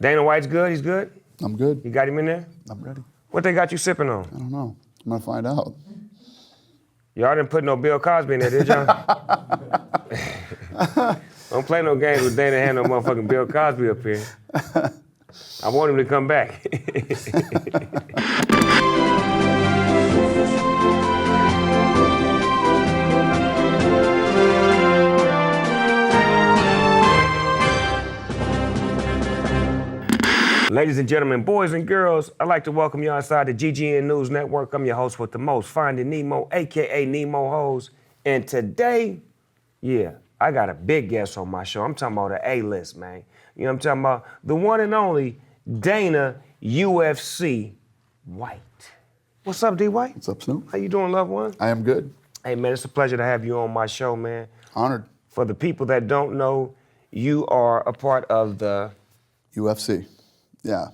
Dana White's good? He's good? I'm good. You got him in there? I'm ready. What they got you sipping on? I don't know. I'm gonna find out. Y'all didn't put no Bill Cosby in there, did y'all? Don't play no games with Dana and no motherfucking Bill Cosby up here. I want him to come back. Ladies and gentlemen, boys and girls, I'd like to welcome you inside the GGN News Network. I'm your host with the most, Finding Nemo, AKA Nemo Hoes. And today, I got a big guest on my show. I'm talking about the A-list, man. You know what I'm talking about? The one and only Dana UFC White. What's up, D. White? What's up, Snoop? How you doing, loved one? I am good. Hey, man, it's a pleasure to have you on my show, man. Honored. For the people that don't know, you are a part of the UFC. Yeah.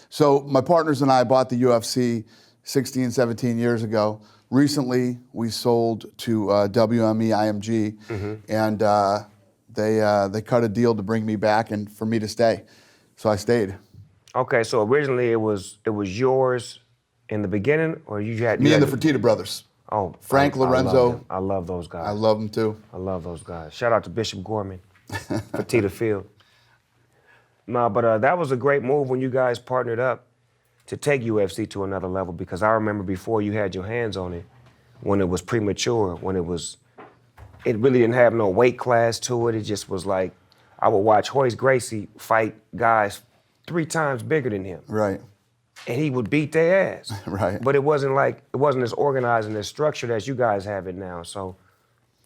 So my partners and I bought the UFC 16, 17 years ago. Recently, we sold to WME-IMG, and they cut a deal to bring me back and for me to stay. So I stayed. Okay, so originally it was yours in the beginning, or you had Me and the Fertitta brothers. Oh, Frank Lorenzo. I love those guys. I love them too. I love those guys. Shout out to Bishop Gorman, Fertitta Field. No, but that was a great move when you guys partnered up to take UFC to another level, because I remember before you had your hands on it, when it was premature, when it really didn't have no weight class to it. It just was like, I would watch Royce Gracie fight guys 3 times bigger than him. Right. And he would beat their ass. Right. But it wasn't as organized and as structured as you guys have it now, so.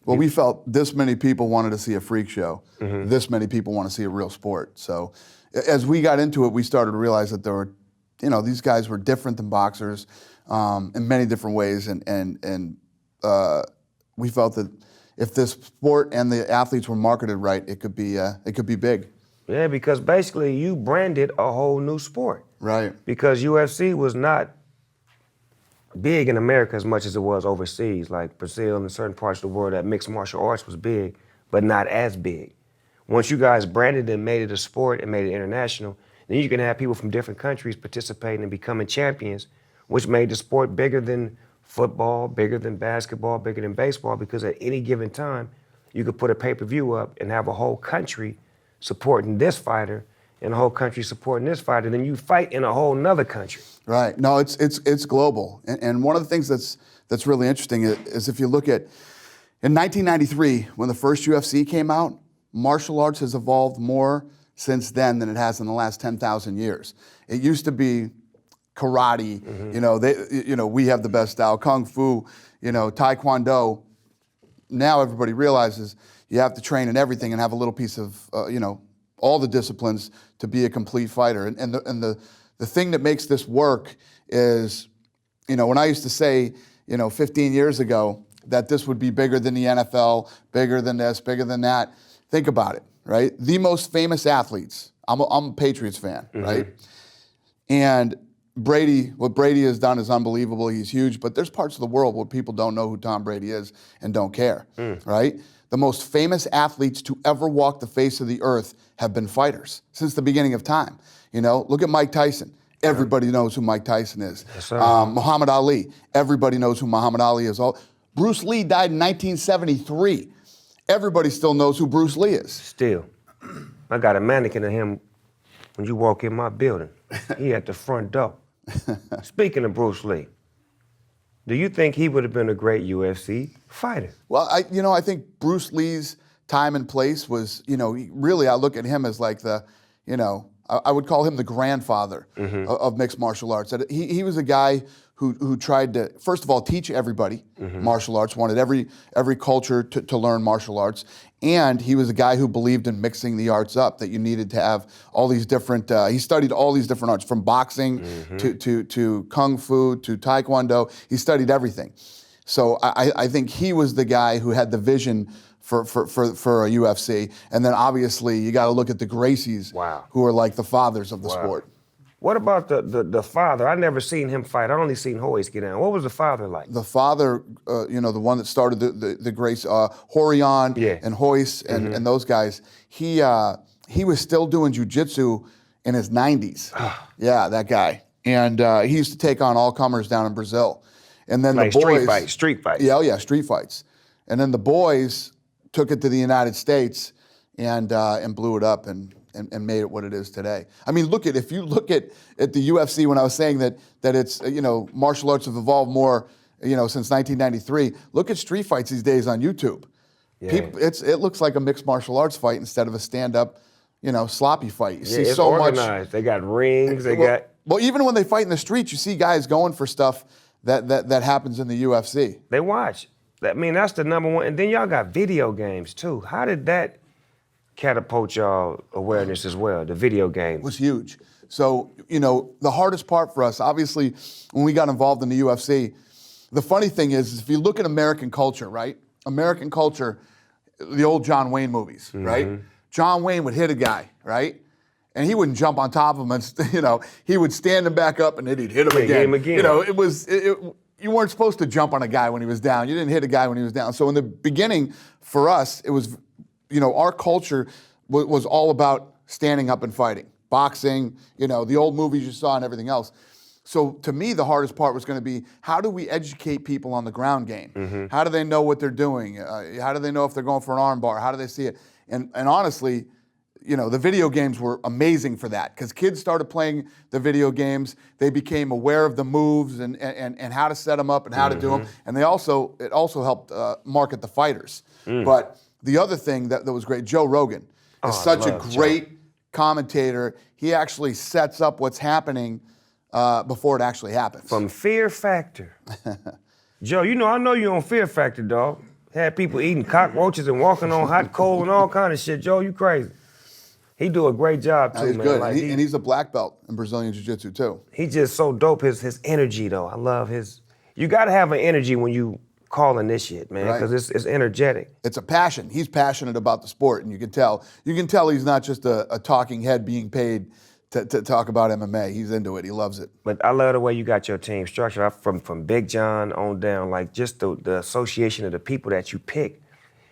Well, we felt this many people wanted to see a freak show. This many people want to see a real sport. So as we got into it, we started to realize that there were, these guys were different than boxers in many different ways. And we felt that if this sport and the athletes were marketed right, it could be big. Yeah, because basically you branded a whole new sport. Right. Because UFC was not big in America as much as it was overseas, like Brazil and certain parts of the world that mixed martial arts was big, but not as big. Once you guys branded and made it a sport and made it international, then you can have people from different countries participating and becoming champions, which made the sport bigger than football, bigger than basketball, bigger than baseball, because at any given time, you could put a pay-per-view up and have a whole country supporting this fighter and a whole country supporting this fighter, then you fight in a whole nother country. Right. No, it's global. And one of the things that's really interesting is if you look at, in 1993, when the first UFC came out, martial arts has evolved more since then than it has in the last 10,000 years. It used to be karate, we have the best style, kung fu, taekwondo. Now everybody realizes you have to train in everything and have a little piece of, all the disciplines to be a complete fighter. And the thing that makes this work is, when I used to say, 15 years ago, that this would be bigger than the NFL, bigger than this, bigger than that. Think about it, right? The most famous athletes, I'm a Patriots fan, right? And what Brady has done is unbelievable. He's huge, but there's parts of the world where people don't know who Tom Brady is and don't care, right? The most famous athletes to ever walk the face of the earth have been fighters since the beginning of time. Look at Mike Tyson. Everybody knows who Mike Tyson is. Yes, sir. Muhammad Ali. Everybody knows who Muhammad Ali is. Bruce Lee died in 1973. Everybody still knows who Bruce Lee is. Still. I got a mannequin of him when you walk in my building. He at the front door. Speaking of Bruce Lee, do you think he would have been a great UFC fighter? Well, I think Bruce Lee's time and place was, really I look at him as like I would call him the grandfather of mixed martial arts. He was a guy who tried to, first of all, teach everybody martial arts, wanted every culture to learn martial arts. And he was a guy who believed in mixing the arts up, that you needed to have all these different, he studied all these different arts, from boxing to kung fu to taekwondo. He studied everything. So I think he was the guy who had the vision for a UFC. And then obviously you got to look at the Gracies, who are like the fathers of the sport. What about the father? I never seen him fight. I only seen Royce get down. What was the father like? The father, the one that started the Grace, Horion and Royce and those guys, he was still doing jiu-jitsu in his 90s. Yeah, that guy. And he used to take on all comers down in Brazil. And then Like the boys, street fights. Yeah, oh yeah, street fights. And then the boys took it to the United States and blew it up and made it what it is today. I mean, if you look at the UFC, when I was saying that it's, martial arts have evolved more, since 1993, look at street fights these days on YouTube. Yeah. It looks like a mixed martial arts fight instead of a stand-up, sloppy fight. You see it's so organized. much. They got rings. Well, even when they fight in the streets, you see guys going for stuff that happens in the UFC. They watch. I mean, that's the number one. And then y'all got video games too. How did that catapult y'all awareness as well? The video game was huge. So, the hardest part for us, obviously, when we got involved in the UFC, the funny thing is if you look at American culture, right? American culture, the old John Wayne movies, right? John Wayne would hit a guy, right? And he wouldn't jump on top of him, and he would stand him back up, and then he'd hit him again. You weren't supposed to jump on a guy when he was down. You didn't hit a guy when he was down. So in the beginning, for us, it was, our culture was all about standing up and fighting, boxing, the old movies you saw and everything else. So to me, the hardest part was going to be, how do we educate people on the ground game? How do they know what they're doing? How do they know if they're going for an arm bar? How do they see it? And honestly, the video games were amazing for that, because kids started playing the video games. They became aware of the moves and how to set them up and how to do them. And it also helped market the fighters. But the other thing that was great, Joe Rogan is such a great commentator. He actually sets up what's happening before it actually happens. From Fear Factor. Joe, I know you're on Fear Factor, dog. Had people eating cockroaches and walking on hot coal and all kind of shit. Joe, you crazy. He do a great job too, he's man. Good. Like and he's a black belt in Brazilian Jiu-Jitsu too. He's just so dope. His energy though, I love his. You got to have an energy when you calling this shit, man, because it's energetic. It's a passion. He's passionate about the sport, and you can tell. You can tell he's not just a talking head being paid to talk about MMA. He's into it. He loves it. But I love the way you got your team structured. From Big John on down, like just the association of the people that you pick.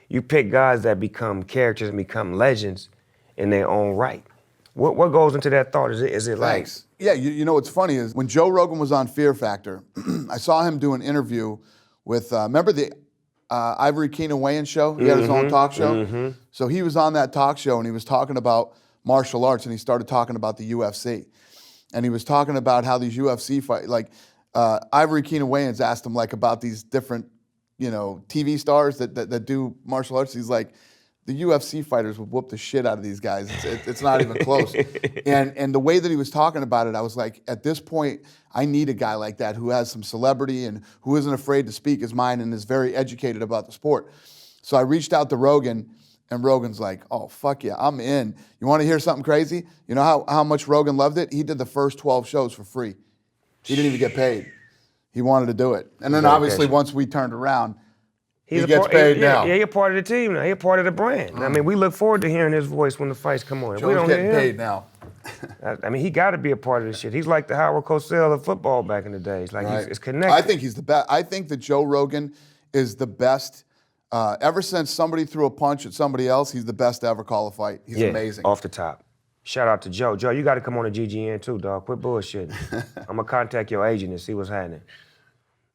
You pick guys that become characters and become legends in their own right. What goes into that thought? Is it like? Yeah, what's funny is when Joe Rogan was on Fear Factor, I saw him do an interview with, remember the Ivory Keenan weigh-in show? He had his own talk show. So he was on that talk show and he was talking about martial arts, and he started talking about the UFC. And he was talking about how these UFC fights, like Ivory Keenan weigh-ins asked him like about these different, TV stars that do martial arts. He's like, the UFC fighters would whoop the shit out of these guys. It's not even close. And the way that he was talking about it, I was like, at this point, I need a guy like that who has some celebrity and who isn't afraid to speak his mind and is very educated about the sport. So I reached out to Rogan, and Rogan's like, oh, fuck yeah, I'm in. You want to hear something crazy? You know how much Rogan loved it? He did the first 12 shows for free. He didn't even get paid. He wanted to do it. And then obviously once we turned around, he gets paid now. Yeah, you're part of the team now. You're part of the brand. I mean, we look forward to hearing his voice when the fights come on. Joe's getting paid now. I mean, he got to be a part of this shit. He's like the Howard Cosell of football back in the days. Like, it's connected. I think he's the best. I think that Joe Rogan is the best. Ever since somebody threw a punch at somebody else, he's the best to ever call a fight. He's amazing. Off the top. Shout out to Joe. Joe, you got to come on to GGN too, dog. Quit bullshitting. I'm going to contact your agent and see what's happening.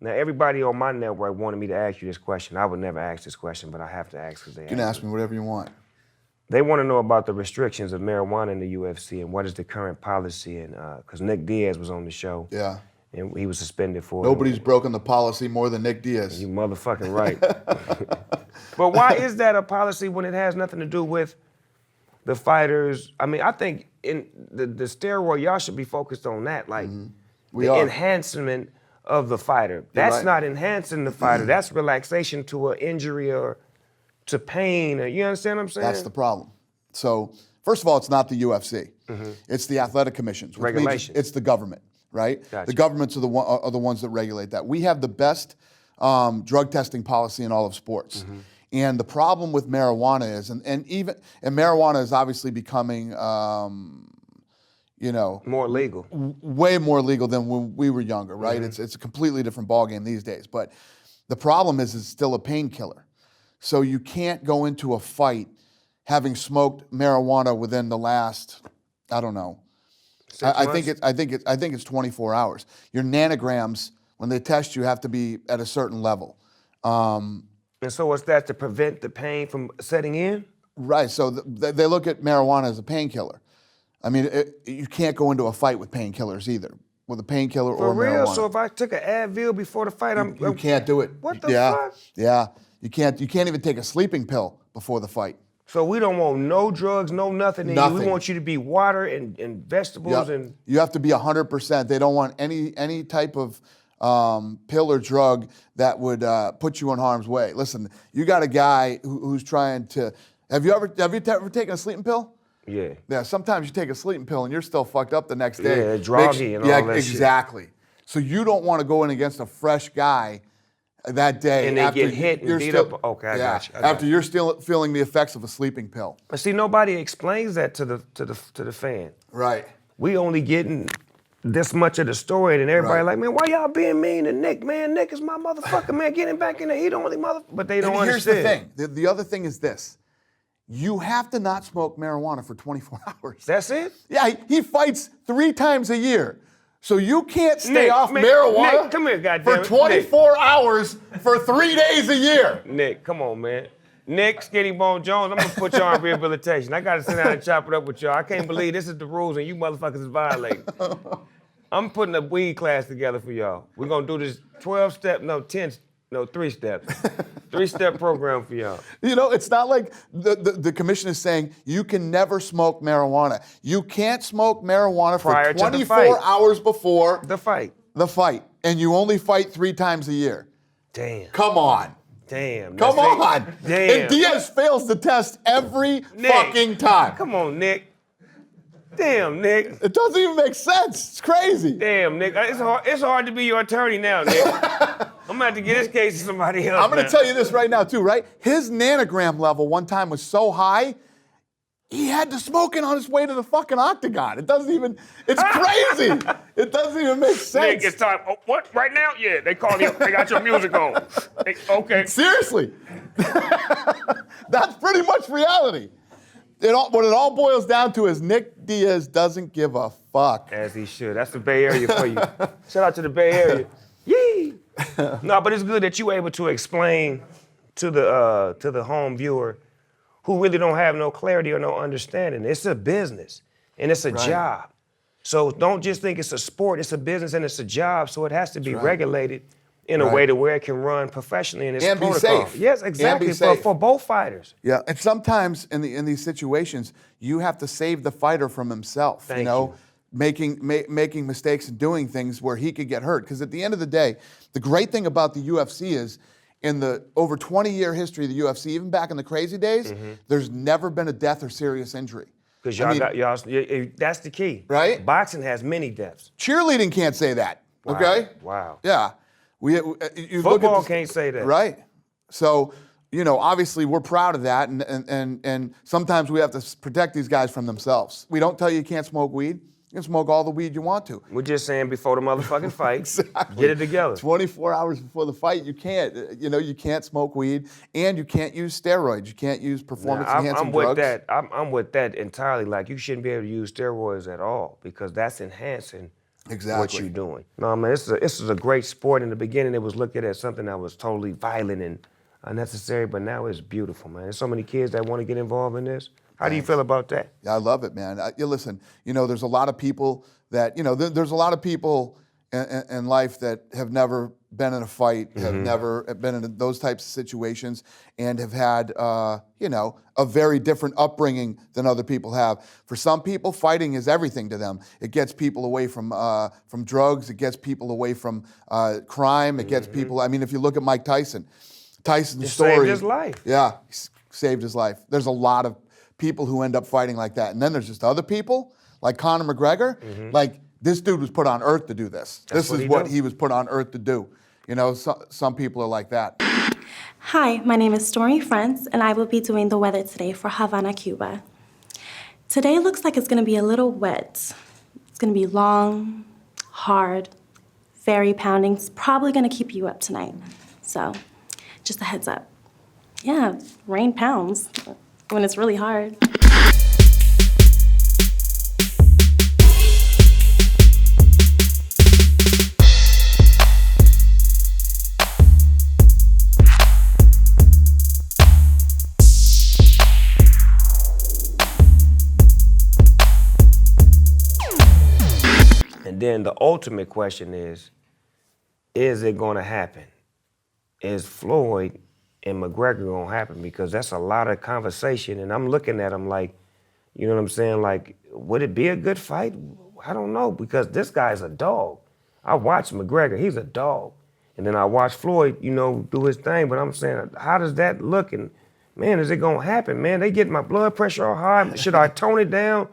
Now, everybody on my network wanted me to ask you this question. I would never ask this question, but I have to ask because they You can ask me whatever you want. They want to know about the restrictions of marijuana in the UFC and what is the current policy. And because Nick Diaz was on the show. Yeah. And he was suspended for Nobody's broken the policy more than Nick Diaz. You motherfucking right. But why is that a policy when it has nothing to do with the fighters? I mean, I think in the steroid, y'all should be focused on that. Like, enhancement of the fighter. That's not enhancing the fighter. That's relaxation to an injury or to pain. Or, you understand what I'm saying? That's the problem. So, first of all, it's not the UFC. It's the athletic commissions. Which Regulations. It's the government, right? Gotcha. The governments are the ones that regulate that. We have the best drug testing policy in all of sports. And the problem with marijuana is, and marijuana is obviously becoming, more legal. Way more legal than when we were younger, right? It's a completely different ballgame these days. But the problem is it's still a painkiller. So you can't go into a fight having smoked marijuana within the last, I don't know, I think it's 24 hours. Your nanograms, when they test you, have to be at a certain level. And so what's that, to prevent the pain from setting in? Right. So they look at marijuana as a painkiller. I mean, you can't go into a fight with painkillers either, with a painkiller or For real? marijuana. So if I took an Advil before the fight, You can't do it. What the fuck? Yeah. You can't even take a sleeping pill before the fight. So we don't want no drugs, no nothing. Nothing. We want you to be water and vegetables. Yep. And You have to be 100%. They don't want any type of pill or drug that would put you in harm's way. Listen, you got a guy who's trying to. Have you ever taken a sleeping pill? Yeah. Yeah. Sometimes you take a sleeping pill and you're still fucked up the next day. Yeah, groggy and all that shit. Exactly. So you don't want to go in against a fresh guy that day. And they get hit and beat up. Okay, I got you. After you're still feeling the effects of a sleeping pill. But see, nobody explains that to the fan. Right. We only getting this much of the story, and everybody Right. like, man, why y'all being mean to Nick? Man, Nick is my motherfucker, man. Get him back in there. He the only mother. But they don't And here's understand. the thing. The other thing is this. You have to not smoke marijuana for 24 hours. That's it? Yeah, he fights 3 times a year. So you can't stay Nick, off Nick, marijuana Nick, come here, for goddammit. 24 hours for 3 days a year. Nick, come on, man. Nick, Skinny Bone Jones, I'm gonna put y'all on rehabilitation. I gotta sit down and chop it up with y'all. I can't believe this is the rules and you motherfuckers is violating. I'm putting a weed class together for y'all. We're gonna do this 3-step 3-step program for y'all. You know, it's not like the commission is saying you can never smoke marijuana. You can't smoke marijuana Prior for to the 24 fight. hours before The fight. the fight. And you only fight 3 times a year. Damn. Come on. Damn. Come That's on. it. Damn. And Diaz fails the test every Nick. fucking time. Come on, Nick. Damn, Nick. It doesn't even make sense. It's crazy. Damn, Nick. It's hard to be your attorney now, Nick. I'm gonna have to get this case to somebody else. I'm going now. to tell you this right now, too, right? His nanogram level one time was so high, he had to smoke it on his way to the fucking octagon. It doesn't even, it's crazy. It doesn't even make sense. Nick, it's time. Oh, what? Right now? Yeah, they called you. They got your music on. Okay. Seriously. That's pretty much reality. What it all boils down to is Nick Diaz doesn't give a fuck. As he should. That's the Bay Area for you. Shout out to the Bay Area. Yee! No, but it's good that you were able to explain to the home viewer who really don't have no clarity or no understanding. It's a business and it's a job. So don't just think it's a sport, it's a business and it's a job, so it has to be regulated in a way to where it can run professionally in its And be protocol. safe. Yes, exactly, And be safe. for both fighters. Yeah, and sometimes in these situations, you have to save the fighter from himself. Thank you. Making mistakes and doing things where he could get hurt. Because at the end of the day, the great thing about the UFC is, in the over 20-year history of the UFC, even back in the crazy days, there's never been a death or serious injury. Because that's the key. Right? Boxing has many deaths. Cheerleading can't say that. Wow. Okay? Wow. Yeah. You Football can't say that. Right. So, obviously we're proud of that, and sometimes we have to protect these guys from themselves. We don't tell you can't smoke weed. You can smoke all the weed you want to. We're just saying before the motherfucking fight, Exactly. get it together. 24 hours before the fight, you can't. You can't smoke weed, and you can't use steroids. You can't use performance-enhancing drugs. I'm with that entirely. Like, you shouldn't be able to use steroids at all because that's enhancing what you're doing. No, man, this is a great sport. In the beginning, it was looked at as something that was totally violent and unnecessary, but now it's beautiful, man. There's so many kids that want to get involved in this. How do you feel about that? Yeah, I love it, man. Listen, there's a lot of people that, there's a lot of people in life that have never been in a fight, have never been in those types of situations, and have had, a very different upbringing than other people have. For some people, fighting is everything to them. It gets people away from drugs. It gets people away from crime. It gets people. I mean, if you look at Mike Tyson's story, saved his life. Yeah, he saved his life. There's a lot of people who end up fighting like that, and then there's just other people like Conor McGregor. Like, this dude was put on earth to do this. This is what he was put on earth to do. Some people are like that. Hi, my name is Stormy Frantz, and I will be doing the weather today for Havana, Cuba. Today looks like it's going to be a little wet. It's going to be long, hard, very pounding. It's probably going to keep you up tonight. So, just a heads up. Yeah, rain pounds when it's really hard. And then the ultimate question is it going to happen? Is Floyd and McGregor going to happen? Because that's a lot of conversation, and I'm looking at them like, you know what I'm saying? Like, would it be a good fight? I don't know, because this guy's a dog. I watch McGregor, he's a dog. And then I watch Floyd, you know, do his thing, but I'm saying, how does that look? And man, is it gonna happen? Man, they get my blood pressure all high. Should I tone it down?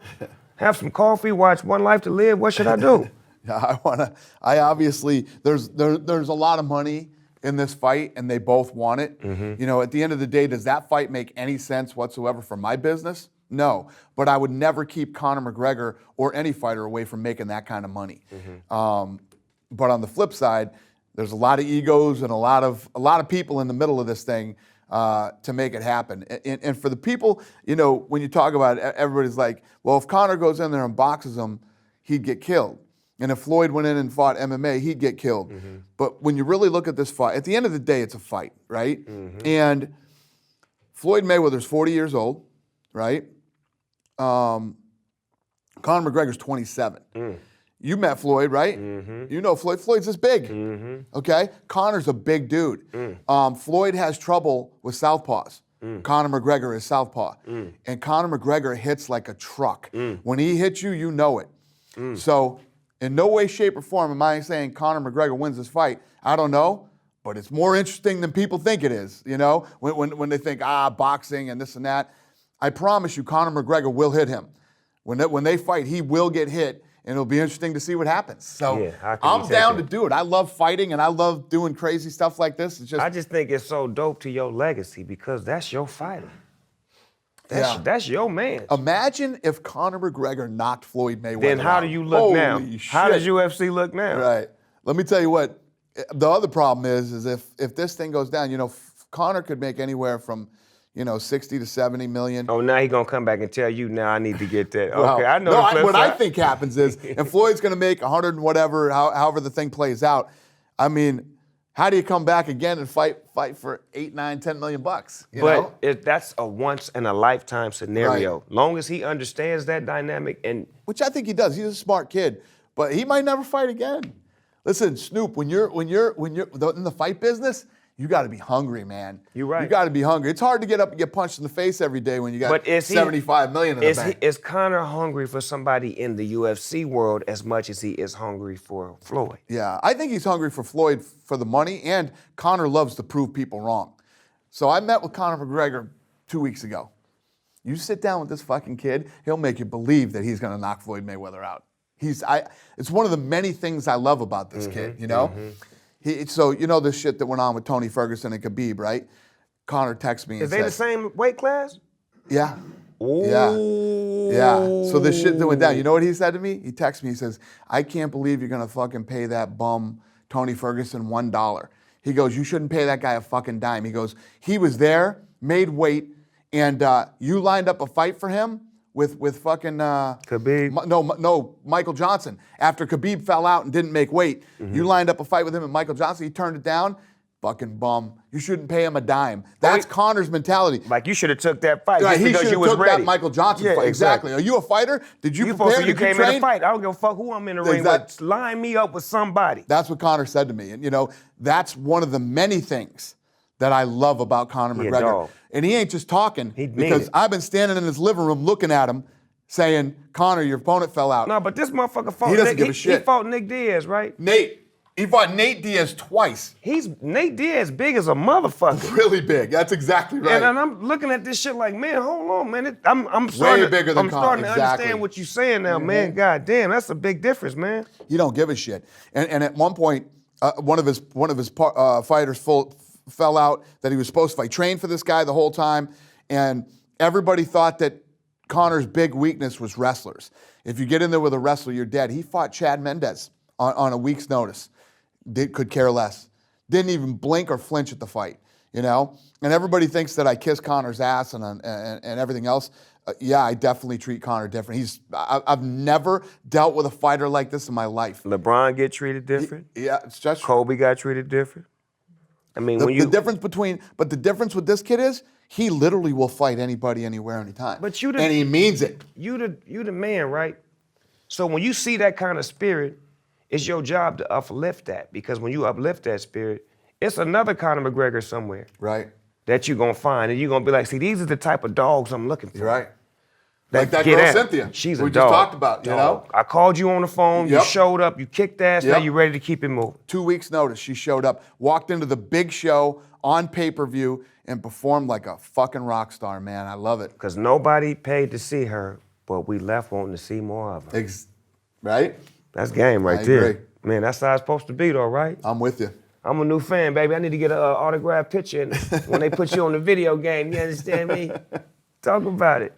Have some coffee, watch One Life to Live? What should I do? Yeah, I obviously, there's a lot of money in this fight, and they both want it. You know, at the end of the day, does that fight make any sense whatsoever for my business? No, but I would never keep Conor McGregor or any fighter away from making that kind of money. But on the flip side, there's a lot of egos and a lot of people in the middle of this thing to make it happen. And for the people, you know, when you talk about it, everybody's like, well, if Conor goes in there and boxes him, he'd get killed. And if Floyd went in and fought MMA, he'd get killed. But when you really look at this fight, at the end of the day, it's a fight, right? And Floyd Mayweather's 40 years old, right? Conor McGregor's 27. You met Floyd, right? You know Floyd. Floyd's this big, okay? Conor's a big dude. Floyd has trouble with southpaws. Conor McGregor is southpaw. And Conor McGregor hits like a truck. When he hits you, you know it. So in no way, shape, or form am I saying Conor McGregor wins this fight. I don't know, but it's more interesting than people think it is, you know? When they think, boxing and this and that. I promise you, Conor McGregor will hit him. When they fight, he will get hit, and it'll be interesting to see what happens. So yeah, I'm down to do it. I love fighting, and I love doing crazy stuff like this. It's just, I just think it's so dope to your legacy because that's your fighter. That's your man. Imagine if Conor McGregor knocked Floyd Mayweather Then how out. do you look now? Holy How shit. does UFC look now? Right. Let me tell you what. The other problem is if this thing goes down, you know, Conor could make anywhere from, you know, 60 to 70 million. Oh, now he gonna come back and tell you, now I need to get that. Well, Okay, I know no, the flip what I side. think happens is, and Floyd's going to make 100 and whatever, however the thing plays out. I mean, how do you come back again and fight for 8, 9, 10 million bucks? You know? That's a once in a lifetime scenario. Right. Long as he understands that dynamic, and Which I think he does. He's a smart kid, but he might never fight again. Listen, Snoop, when you're in the fight business, you got to be hungry, man. You're right. You got to be hungry. It's hard to get up and get punched in the face every day when you got 75 million in the bank. Is Conor hungry for somebody in the UFC world as much as he is hungry for Floyd? Yeah, I think he's hungry for Floyd for the money, and Conor loves to prove people wrong. So I met with Conor McGregor 2 weeks ago. You sit down with this fucking kid, he'll make you believe that he's going to knock Floyd Mayweather out. It's one of the many things I love about this kid, you know? So you know this shit that went on with Tony Ferguson and Khabib, right? Conor texts me and Is said, they the same weight class? Yeah. Ooh. Yeah. So this shit that went down, you know what he said to me? He texts me, he says, I can't believe you're gonna fucking pay that bum Tony Ferguson $1. He goes, you shouldn't pay that guy a fucking dime. He goes, he was there, made weight, and you lined up a fight for him with fucking Khabib? No, Michael Johnson. After Khabib fell out and didn't make weight, you lined up a fight with him and Michael Johnson. He turned it down. Fucking bum. You shouldn't pay him a dime. That's Conor's mentality. Like you should have took that fight Right, just he because should you have was took ready. that Michael Johnson fight. Exactly. Are you a fighter? Did you prepare? You Did came train? in to fight. I don't give a fuck who I'm in the ring with. Line me up with somebody. That's what Conor said to me. And you know, that's one of the many things that I love about Conor McGregor. Dog. And he ain't just talking He mean because it. I've been standing in his living room looking at him saying, Conor, your opponent fell out. No, but this motherfucker fought He doesn't Nick. give a shit. He fought Nick Diaz, right? He fought Nate Diaz twice. Nate Diaz big as a motherfucker. Really big. That's exactly right. And I'm looking at this shit like, man, hold on, man. I'm starting, bigger than I'm starting Conor. to Exactly. understand what you're saying now, man. God damn, that's a big difference, man. He don't give a shit. And at one point, one of his fighters fell out that he was supposed to fight. Trained for this guy the whole time, and everybody thought that Conor's big weakness was wrestlers. If you get in there with a wrestler, you're dead. He fought Chad Mendez on a week's notice. Could care less. Didn't even blink or flinch at the fight, you know? And everybody thinks that I kiss Conor's ass and everything else. Yeah, I definitely treat Conor different. I've never dealt with a fighter like this in my life. LeBron get treated different. Yeah, it's just Kobe got treated different. I mean, the difference with this kid is he literally will fight anybody, anywhere, anytime. But and he means it. You the man, right? So when you see that kind of spirit, It's your job to uplift that, because when you uplift that spirit, it's another Conor McGregor somewhere Right. that you're gonna find, and you're gonna be like, see, these are the type of dogs I'm looking for. You're right. Like that get girl at it. Cynthia. She's we a just dog. talked about, you know? I called you on the phone, you Yep. showed up, you kicked ass, now Yep. you're ready to keep it moving. 2 weeks notice, she showed up, walked into the big show on pay-per-view and performed like a fucking rock star, man. I love it. Because nobody paid to see her, but we left wanting to see more of her. Right? That's game right I there. agree. Man, that's how it's supposed to be though, right? I'm with you. I'm a new fan, baby. I need to get an autographed picture and when they put you on the video game. You understand me? Talk about it.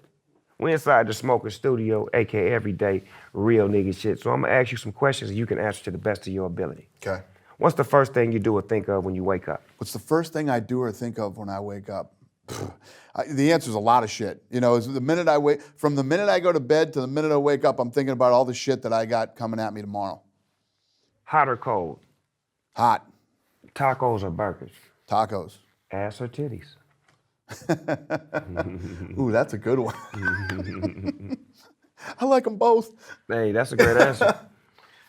We inside the Smoker Studio, aka everyday real nigga shit. So I'm gonna ask you some questions and you can answer to the best of your ability. Okay. What's the first thing you do or think of when you wake up? What's the first thing I do or think of when I wake up? The answer is a lot of shit. You know, from the minute I go to bed to the minute I wake up, I'm thinking about all the shit that I got coming at me tomorrow. Hot or cold? Hot. Tacos or burgers? Tacos. Ass or titties? Ooh, that's a good one. I like them both. Hey, that's a great answer.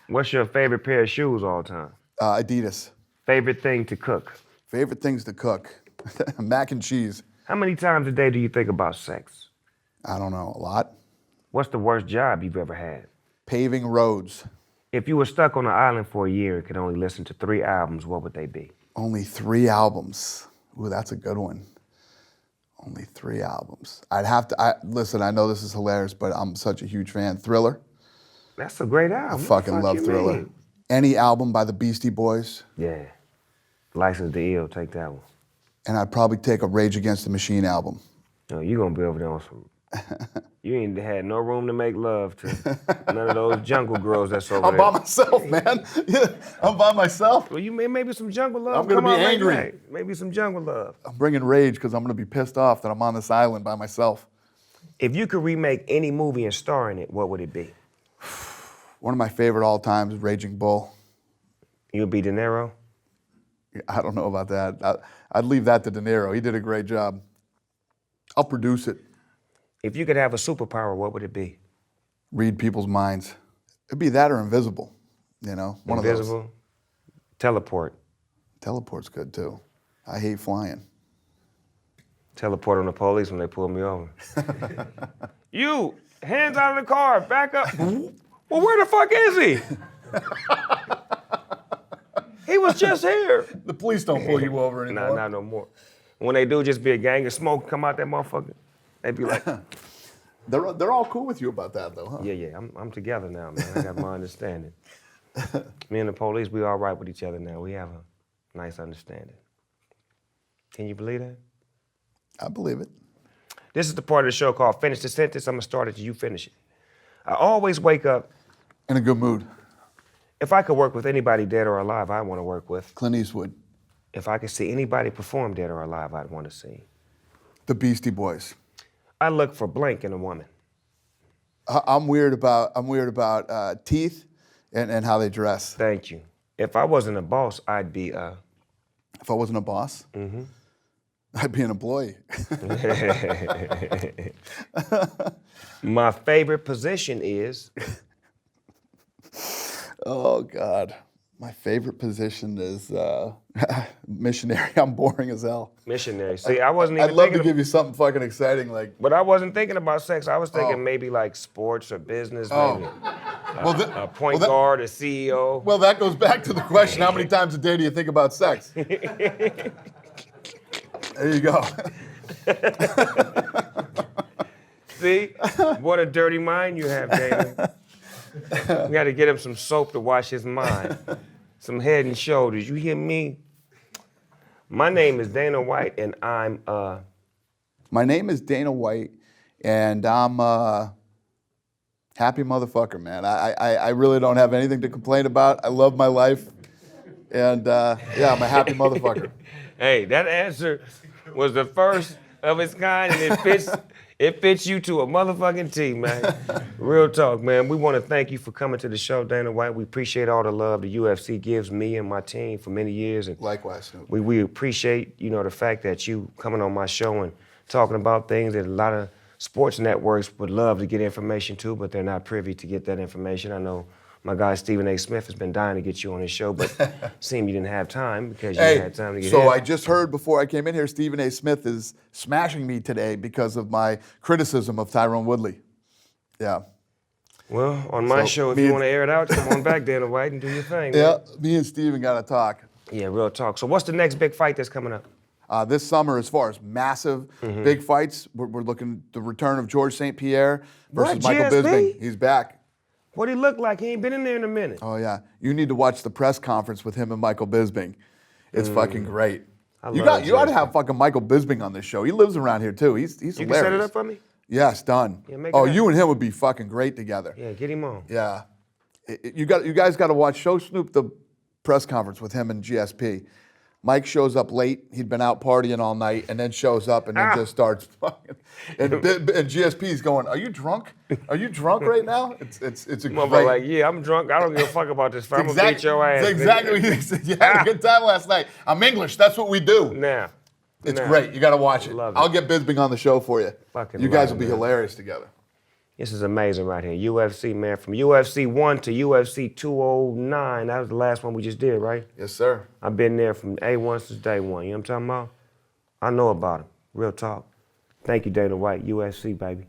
What's your favorite pair of shoes all time? Adidas. Favorite thing to cook? Favorite things to cook? Mac and cheese. How many times a day do you think about sex? I don't know, a lot. What's the worst job you've ever had? Paving roads. If you were stuck on an island for a year and could only listen to 3 albums, what would they be? Only 3 albums. Ooh, that's a good one. Only 3 albums. Listen, I know this is hilarious, but I'm such a huge fan. Thriller. That's a great album. I fucking love Thriller. Mean? Any album by the Beastie Boys. Yeah. License to Ill, take that one. And I'd probably take a Rage Against the Machine album. No, you gonna be over there on some. You ain't had no room to make love to none of those jungle girls that's over I'm there. by myself, man. Yeah, I'm by myself. Well, you maybe some jungle love. I'm gonna Come be on, angry. Maybe, maybe some jungle love. I'm bringing rage because I'm gonna be pissed off that I'm on this island by myself. If you could remake any movie and star in it, what would it be? One of my favorite all times is Raging Bull. You'd be De Niro? I don't know about that. I'd leave that to De Niro. He did a great job. I'll produce it. If you could have a superpower, what would it be? Read people's minds. It'd be that or invisible, you know? One Invisible? of those. Teleport. Teleport's good too. I hate flying. Teleport on the police when they pull me over. You, hands out of the car, back up. Well, where the fuck is he? He was just here. The police don't pull you over anymore. Nah, not no more. When they do, just be a gang of smoke come out that motherfucker. They be like, They're all cool with you about that though, huh? yeah, I'm together now, man. I got my understanding. Me and the police, we all right with each other now. We have a nice understanding. Can you believe that? I believe it. This is the part of the show called Finish the Sentence. I'm gonna start it till you finish it. I always wake up, In a good mood. if I could work with anybody dead or alive, I want to work with. Clint Eastwood. If I could see anybody perform dead or alive, I'd want to see. The Beastie Boys. I look for blank in a woman. I'm weird about teeth and how they dress. Thank you. If I wasn't a boss, I'd be If I wasn't a boss, I'd be an employee. My favorite position is Oh God. My favorite position is missionary. I'm boring as hell. missionary. See, I wasn't even I'd love thinking to give you something fucking exciting like. but I wasn't thinking about sex. I was thinking maybe like sports or business, maybe. A point guard, a CEO. Well, that goes back to the question: how many times a day do you think about sex? There you go. See? What a dirty mind you have, Dana. We got to get him some soap to wash his mind. Some Head and Shoulders. You hear me? My name is Dana White, and I'm My name is Dana White, and I'm a happy motherfucker, man. I really don't have anything to complain about. I love my life, and yeah, I'm a happy motherfucker. Hey, that answer was the first of its kind, and it fits you to a motherfucking T, man. Real talk, man. We want to thank you for coming to the show, Dana White. We appreciate all the love the UFC gives me and my team for many years. And Likewise, Snoop. we appreciate, the fact that you coming on my show and talking about things that a lot of sports networks would love to get information to, but they're not privy to get that information. I know My guy Stephen A. Smith has been dying to get you on his show, but seemed you didn't have time because you Hey, had time to get so here. I just heard before I came in here, Stephen A. Smith is smashing me today because of my criticism of Tyrone Woodley. Yeah. Well, on my So, show, if me you and- want to air it out, come on back, Dana White, and do your thing. Yeah, Man. me and Steven got to talk. Yeah, real talk. So what's the next big fight that's coming up? This summer, as far as massive, big fights, we're looking at the return of George St. Pierre versus What, Michael GSP? Bisping. He's back. What he look like? He ain't been in there in a minute. Oh, yeah. You need to watch the press conference with him and Michael Bisping. It's fucking great. You love ought to GSP. have fucking Michael Bisping on this show. He lives around here, too. He's You hilarious. can set it up for me? Yes, done. Yeah, make it Oh, happen. you and him would be fucking great together. Yeah, get him on. Yeah. You guys got to watch. Show Snoop the press conference with him and GSP. Mike shows up late. He'd been out partying all night, and then shows up and then just starts fucking. And GSP's going, "Are you drunk? Are you drunk right now?" It's a Motherfucker great. like, yeah, I'm drunk. I don't give a fuck about this fight. I'm gonna beat your ass. That's exactly what he said. You had a good time last night. I'm English. That's what we do. Now. It's Nah. great. You got to watch it. Love it. I'll get Bisping on the show for you. Fucking You guys love will be it, man. hilarious together. This is amazing right here. UFC, man. From UFC 1 to UFC 209. That was the last one we just did, right? Yes, sir. I've been there from A1 since day one. You know what I'm talking about? I know about him. Real talk. Thank you, Dana White. UFC, baby.